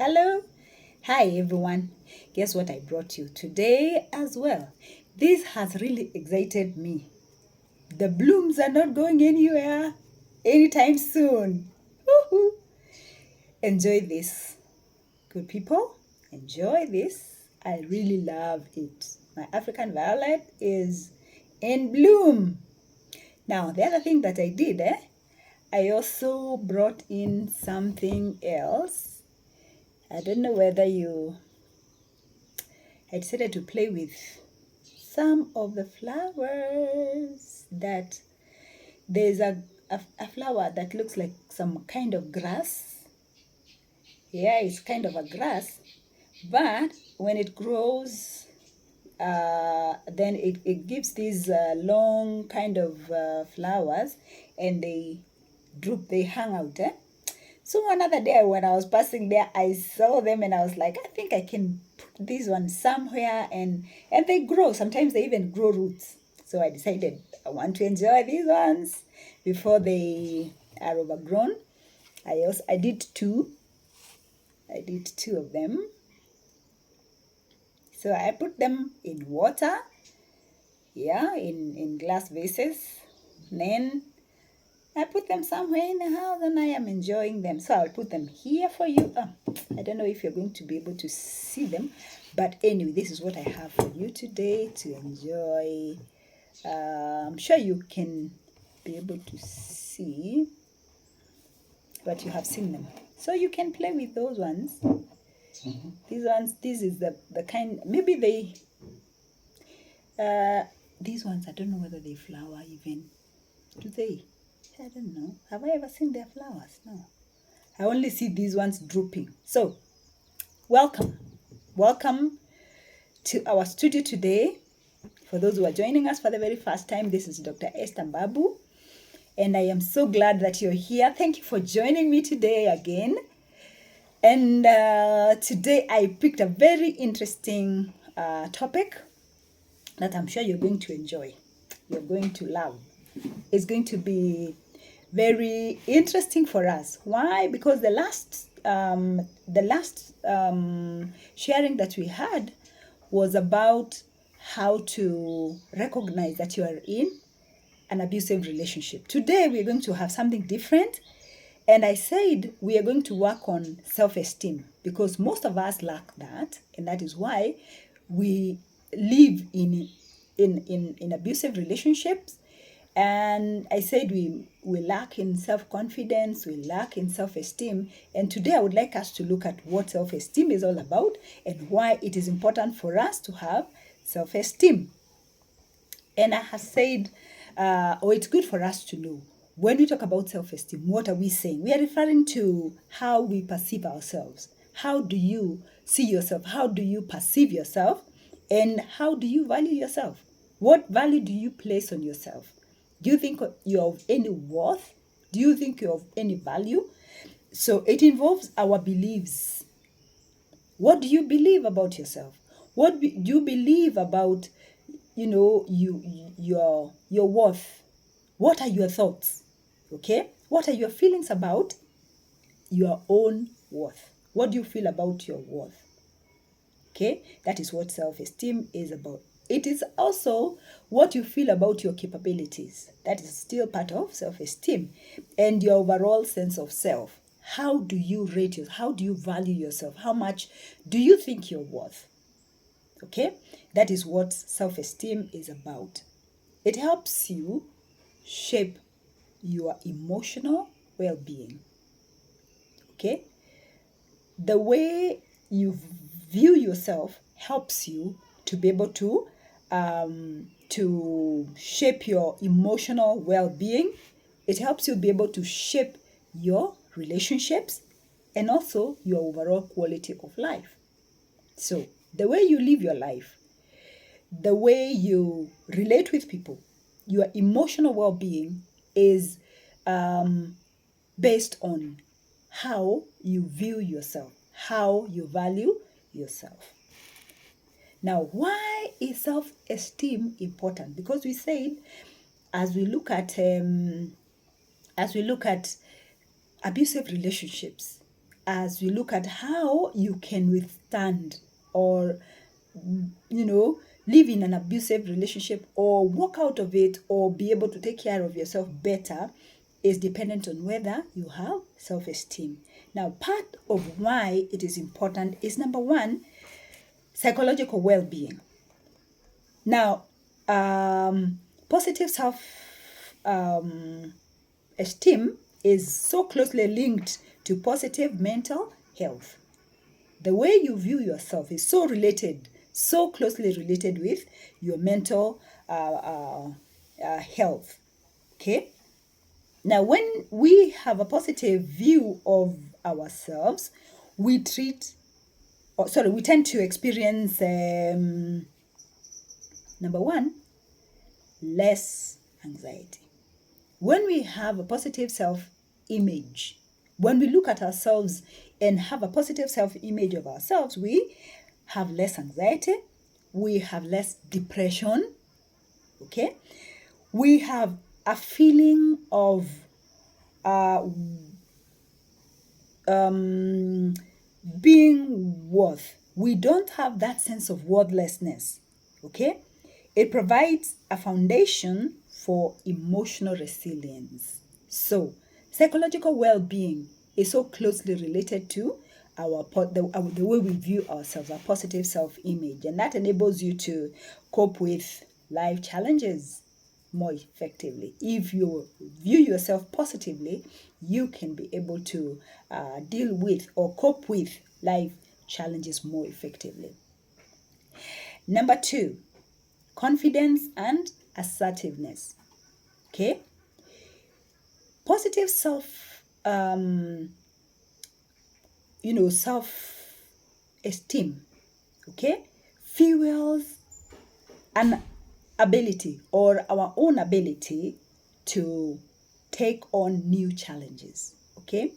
Hello. Hi, everyone. Guess what I brought you today as well? This has really excited me. The blooms are not going anywhere anytime soon. Woohoo! Enjoy this. Good people, enjoy this. I really love it. My African violet is in bloom. Now, the other thing that I did, I also brought in something else. I don't know whether I decided to play with some of the flowers that there's a flower that looks like some kind of grass. Yeah, it's kind of a grass, but when it grows, then it gives these long kind of flowers, and they hang out. So one other day when I was passing there, I saw them and I was like, I think I can put this one somewhere, and they grow. Sometimes they even grow roots. So I decided I want to enjoy these ones before they are overgrown. I did two. I did two of them. So I put them in water, yeah, in glass vases. Then I put them somewhere in the house and I am enjoying them. So I'll put them here for you. I don't know if you're going to be able to see them, but anyway, this is what I have for you today to enjoy. I'm sure you can be able to see, but you have seen them. So you can play with those ones. These ones, this is the kind, maybe these ones, I don't know whether they flower even. Do they? I don't know. Have I ever seen their flowers? No. I only see these ones drooping. So, welcome. Welcome to our studio today. For those who are joining us for the very first time, this is Dr. Esther Mbaabu, and I am so glad that you're here. Thank you for joining me today again. And today I picked a very interesting topic that I'm sure you're going to enjoy. You're going to love. It's going to be very interesting for us. Why? Because the last sharing that we had was about how to recognize that you are in an abusive relationship. Today we're going to have something different, and I said we are going to work on self-esteem because most of us lack that, and that is why we live in abusive relationships. And I said we lack in self-confidence, we lack in self-esteem. And today I would like us to look at what self-esteem is all about and why it is important for us to have self-esteem. And I have said, it's good for us to know when we talk about self-esteem, what are we saying? We are referring to how we perceive ourselves. How do you see yourself? How do you perceive yourself? And how do you value yourself? What value do you place on yourself? Do you think you're of any worth? Do you think you're of any value? So it involves our beliefs. What do you believe about yourself? What do you believe about, your worth? What are your thoughts? Okay? What are your feelings about your own worth? What do you feel about your worth? Okay? That is what self-esteem is about. It is also what you feel about your capabilities. That is still part of self-esteem and your overall sense of self. How do you rate yourself? How do you value yourself? How much do you think you're worth? Okay? That is what self-esteem is about. It helps you shape your emotional well-being. Okay? The way you view yourself helps you to be able to shape your emotional well-being. It helps you be able to shape your relationships and also your overall quality of life. So the way you live your life, the way you relate with people, your emotional well-being is based on how you view yourself, how you value yourself. Now, why is self-esteem important? Because we said, as we look at abusive relationships, as we look at how you can withstand or, live in an abusive relationship or walk out of it or be able to take care of yourself better is dependent on whether you have self-esteem. Now, part of why it is important is number one, psychological well-being. Now, positive self-esteem is so closely linked to positive mental health. The way you view yourself is so closely related with your mental health. Okay? Now, when we have a positive view of ourselves, we tend to experience, number one, less anxiety. When we have a positive self-image, when we look at ourselves and have a positive self-image of ourselves, we have less anxiety, we have less depression, okay? We have a feeling of being worth. We don't have that sense of worthlessness, okay? It provides a foundation for emotional resilience. So, psychological well-being is so closely related to the way we view ourselves, our positive self-image, and that enables you to cope with life challenges more effectively. If you view yourself positively, you can be able to deal with or cope with life challenges more effectively. Number two, confidence and assertiveness. Okay? Positive self-esteem, okay, fuels an ability or our own ability to take on new challenges, okay?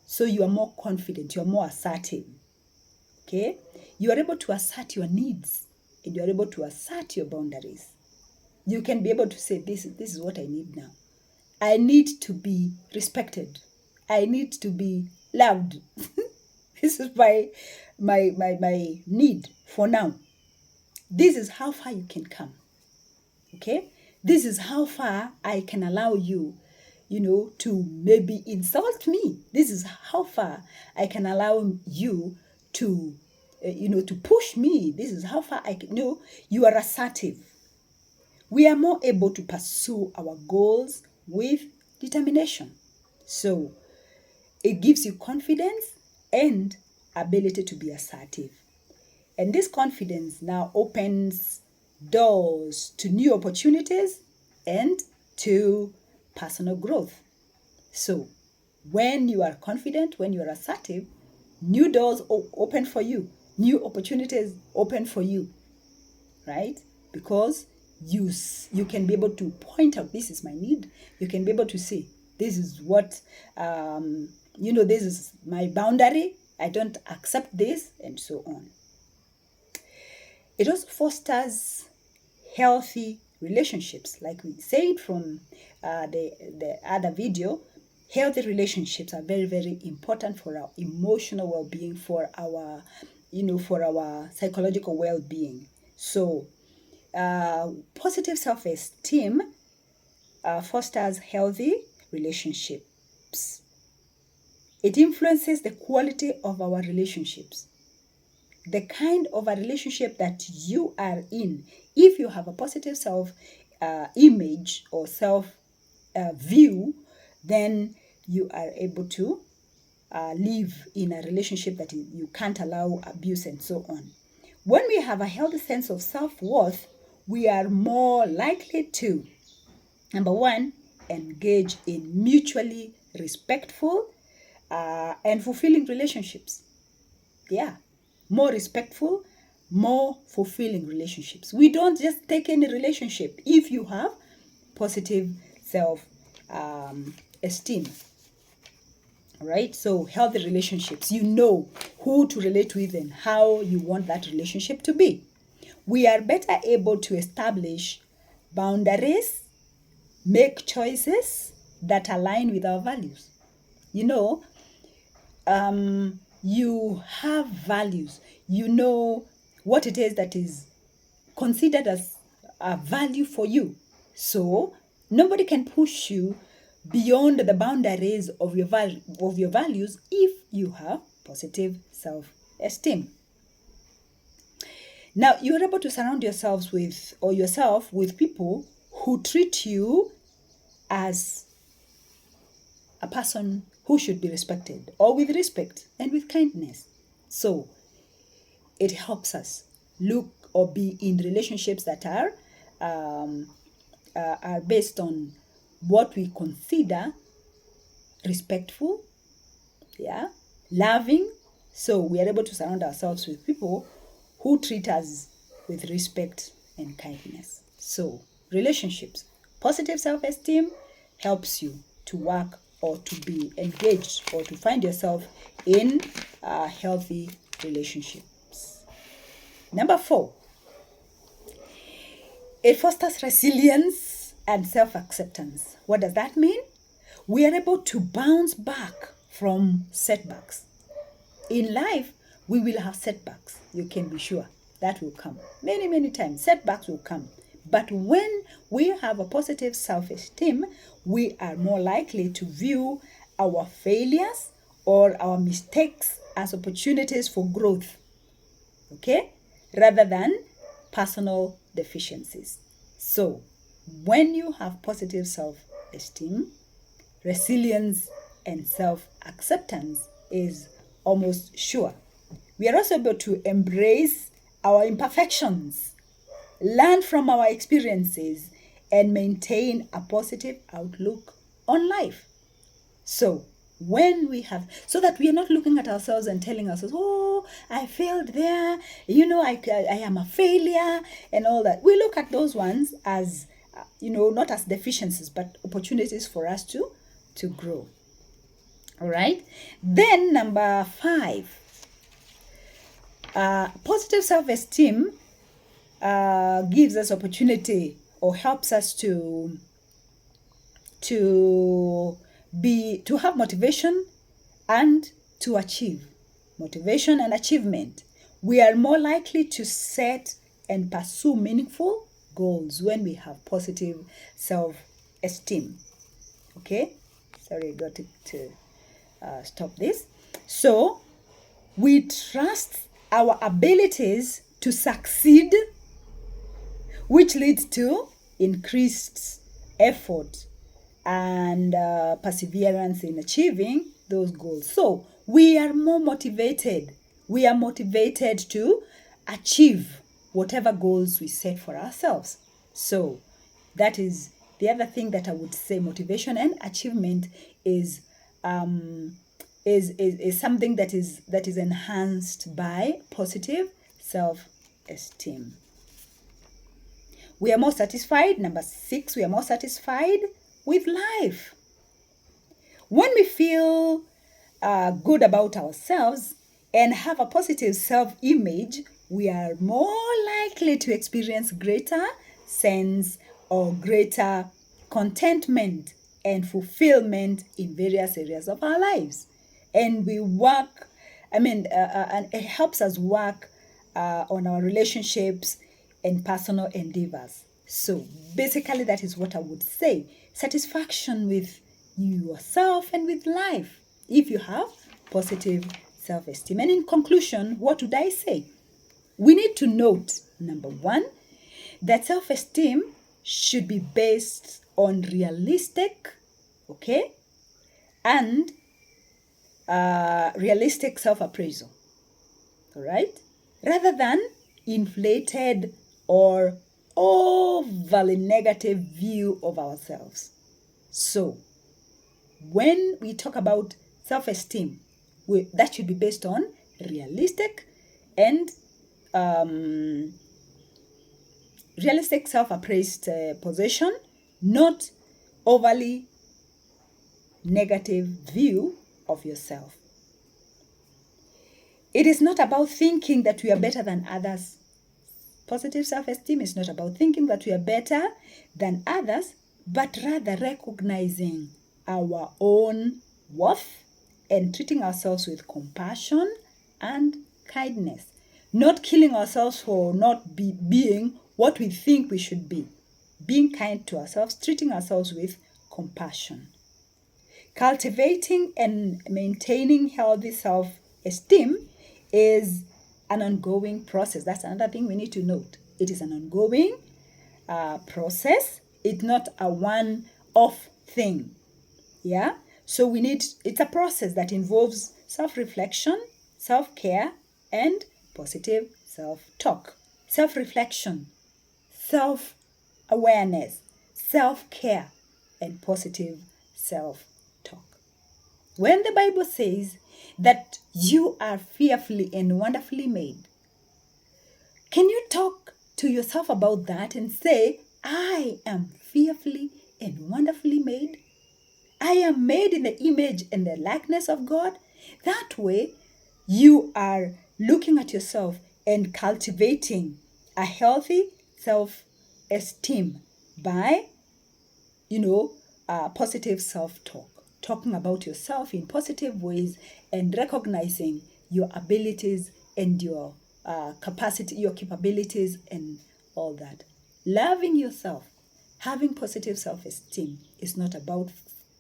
So you are more confident, you are more assertive, okay? You are able to assert your needs and you are able to assert your boundaries. You can be able to say, this is what I need now. I need to be respected. I need to be loved. This is my need for now. This is how far you can come. Okay? This is how far I can allow you, to maybe insult me. This is how far I can allow you to, to push me. This is how far I can, you are assertive. We are more able to pursue our goals with determination. So it gives you confidence and ability to be assertive. And this confidence now opens doors to new opportunities and to personal growth. So when you are confident, when you are assertive, new doors open for you, new opportunities open for you, right? Because you can be able to point out, this is my need. You can be able to say, this is what, this is my boundary. I don't accept this, and so on. It also fosters healthy relationships. Like we said from the other video, healthy relationships are very, very important for our emotional well-being, for our psychological well-being. So positive self-esteem fosters healthy relationships. It influences the quality of our relationships. The kind of a relationship that you are in, if you have a positive self-image or self-view, then you are able to live in a relationship that you can't allow abuse and so on. When we have a healthy sense of self-worth, we are more likely to, number one, engage in mutually respectful and fulfilling relationships. Yeah, more respectful, more fulfilling relationships. We don't just take any relationship if you have positive self-esteem. Right? So healthy relationships, you know who to relate with and how you want that relationship to be. We are better able to establish boundaries, make choices that align with our values. you have values. You know what it is that is considered as a value for you. So nobody can push you beyond the boundaries of your values if you have positive self-esteem. Now you're able to surround yourself with people who treat you as a person who should be respected, or with respect and with kindness. So it helps us look or be in relationships that are based on what we consider respectful, loving. So we are able to surround ourselves with people who treat us with respect and kindness. So relationships, positive self-esteem helps you to work or to be engaged or to find yourself in healthy relationships. Number 4, it fosters resilience and self-acceptance. What does that mean? We are able to bounce back from setbacks. In life, we will have setbacks. You can be sure that will come. Many, many times, setbacks will come. But when we have a positive self-esteem, we are more likely to view our failures or our mistakes as opportunities for growth, okay, rather than personal deficiencies. So, when you have positive self-esteem, resilience and self-acceptance is almost sure. We are also able to embrace our imperfections, learn from our experiences, and maintain a positive outlook on life. So when we have, so that we are not looking at ourselves and telling ourselves, oh, I failed there, I am a failure and all that. We look at those ones as, not as deficiencies, but opportunities for us to grow. All right. Then number 5, positive self-esteem gives us opportunity or helps us to have motivation and to achieve. Motivation and achievement. We are more likely to set and pursue meaningful goals when we have positive self-esteem. Okay? Sorry, I got to stop this. So, we trust our abilities to succeed, which leads to increased effort and perseverance in achieving those goals. So we are more motivated. We are motivated to achieve whatever goals we set for ourselves. So that is the other thing that I would say. Motivation and achievement is something that is enhanced by positive self-esteem. We are more satisfied. Number 6, we are more satisfied with life. When we feel good about ourselves and have a positive self-image, we are more likely to experience greater sense or greater contentment and fulfillment in various areas of our lives. And we work, and it helps us work on our relationships and personal endeavors. So basically that is what I would say. Satisfaction with yourself and with life if you have positive self-esteem. And in conclusion, what would I say? We need to note, number 1, that self-esteem should be based on realistic, and realistic self-appraisal, all right, rather than inflated or overly negative view of ourselves. So when we talk about self-esteem, that should be based on realistic and realistic self-appraised position, not overly negative view of yourself. It is not about thinking that we are better than others. Positive self-esteem is not about thinking that we are better than others, but rather recognizing our own worth and treating ourselves with compassion and kindness. Not killing ourselves for not being what we think we should be. Being kind to ourselves, treating ourselves with compassion. Cultivating and maintaining healthy self-esteem is an ongoing process. That's another thing we need to note. It is an ongoing process. It's not a one-off thing. Yeah? So it's a process that involves self-reflection, self-care, and positive self-talk. Self-reflection, self-awareness, self-care, and positive self-talk. When the Bible says that you are fearfully and wonderfully made, can you talk to yourself about that and say, I am fearfully and wonderfully made? I am made in the image and the likeness of God. That way, you are looking at yourself and cultivating a healthy self-esteem by, positive self-talk. Talking about yourself in positive ways and recognizing your abilities and your capacity, your capabilities and all that. Loving yourself, having positive self-esteem is not about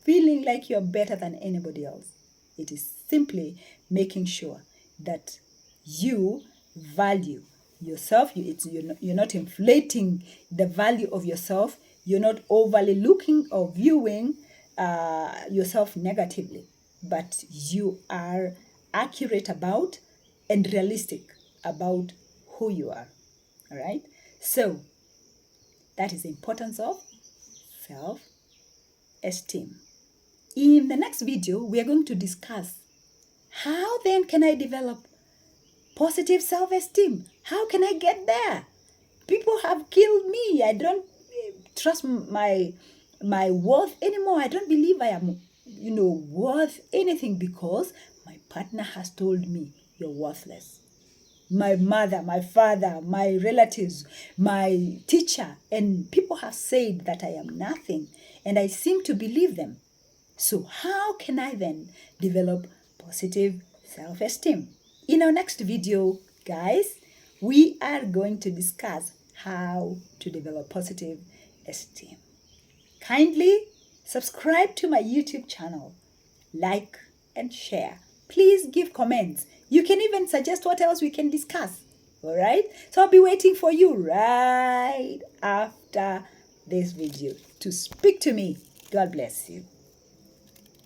feeling like you're better than anybody else. It is simply making sure that you value yourself. You're not inflating the value of yourself. You're not overly looking or viewing yourself negatively, but you are accurate about and realistic about who you are. All right? So, that is the importance of self-esteem. In the next video, we are going to discuss how then can I develop positive self-esteem? How can I get there? People have killed me. I don't trust my worth anymore. I don't believe I am, worth anything because my partner has told me you're worthless. My mother, my father, my relatives, my teacher, and people have said that I am nothing, and I seem to believe them. So how can I then develop positive self-esteem? In our next video, guys, we are going to discuss how to develop positive esteem. Kindly subscribe to my YouTube channel, like and share. Please give comments. You can even suggest what else we can discuss. All right? So I'll be waiting for you right after this video to speak to me. God bless you.